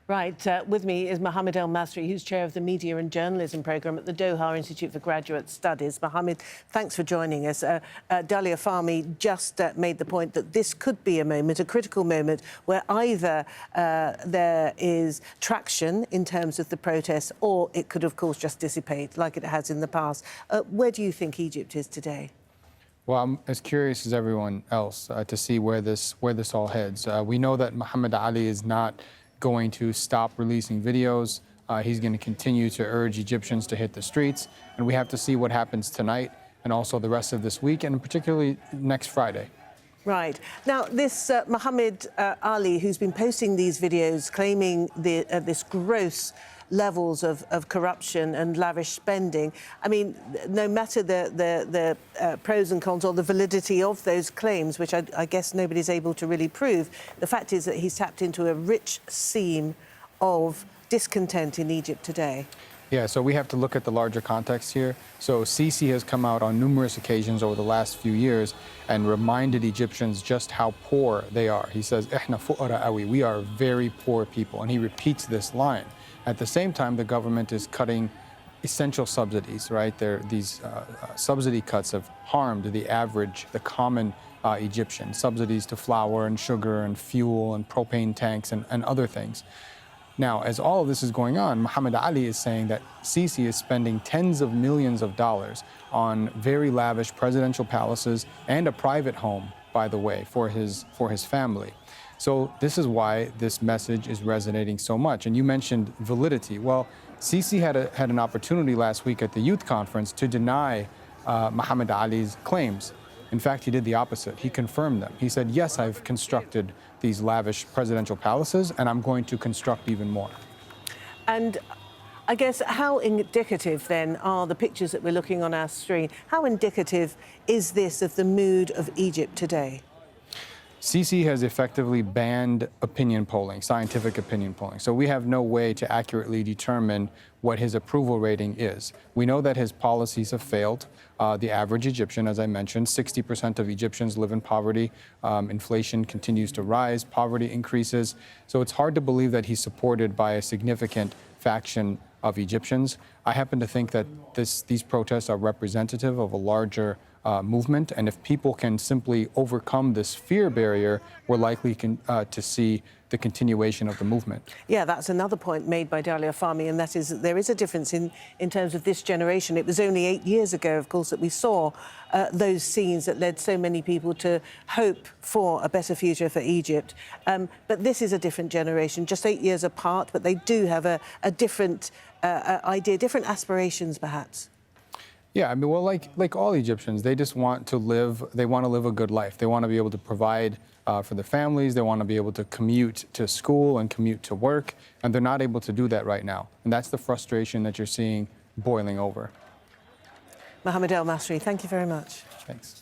Right, with me is Mohamad Elmasry, who's chair of the Media and Journalism programme at the Doha Institute for Graduate Studies. Mohamad, thanks for joining us. Dalia Fahmy just made the point that this could be a moment, a critical moment, where either there is traction in terms of the protests, or it could, of course, just dissipate like it has in the past. Where do you think Egypt is today? Well, I'm as curious as everyone else to see where this all heads. We know that Muhammad Ali is not going to stop releasing videos. He's going to continue to urge Egyptians to hit the streets, and we have to see what happens tonight and also the rest of this week, and particularly next Friday. Right. Now, this Muhammad Ali, who's been posting these videos claiming this gross levels of corruption and lavish spending, I mean, no matter the pros and cons or the validity of those claims, which I guess nobody's able to really prove, the fact is that he's tapped into a rich seam of discontent in Egypt today. Yeah, so we have to look at the larger context here. So Sisi has come out on numerous occasions over the last few years and reminded Egyptians just how poor they are. He says, "Ihna fuqara awi," we are very poor people, and he repeats this line. At the same time, the government is cutting essential subsidies, right? These subsidy cuts have harmed the average, the common Egyptian. Subsidies to flour and sugar and fuel and propane tanks and other things. Now, as all of this is going on, Muhammad Ali is saying that Sisi is spending tens of millions of dollars on very lavish presidential palaces and a private home, by the way, for his family. So this is why this message is resonating so much. And you mentioned validity. Well, Sisi had an opportunity last week at the youth conference to deny Muhammad Ali's claims. In fact, he did the opposite. He confirmed them. He said, yes, I've constructed these lavish presidential palaces, and I'm going to construct even more. And I guess how indicative, then, are the pictures that we're looking on our screen? How indicative is this of the mood of Egypt today? Sisi has effectively banned opinion polling, scientific opinion polling. So we have no way to accurately determine what his approval rating is. We know that his policies have failed. The average Egyptian, as I mentioned, 60% of Egyptians live in poverty. Inflation continues to rise, poverty increases. So it's hard to believe that he's supported by a significant faction of Egyptians. I happen to think that these protests are representative of a larger movement, and if people can simply overcome this fear barrier, we're likely to see the continuation of the movement. Yeah, that's another point made by Dalia Fahmy, and that is that there is a difference in terms of this generation. It was only 8 years ago, of course, that we saw those scenes that led so many people to hope for a better future for Egypt. But this is a different generation, just 8 years apart, but they do have a different idea, different aspirations, perhaps. Yeah, I mean, well, like all Egyptians, they just want to live a good life. They want to be able to provide for their families. They want to be able to commute to school and commute to work, and they're not able to do that right now. And that's the frustration that you're seeing boiling over. Mohamad Elmasry, thank you very much. Thanks.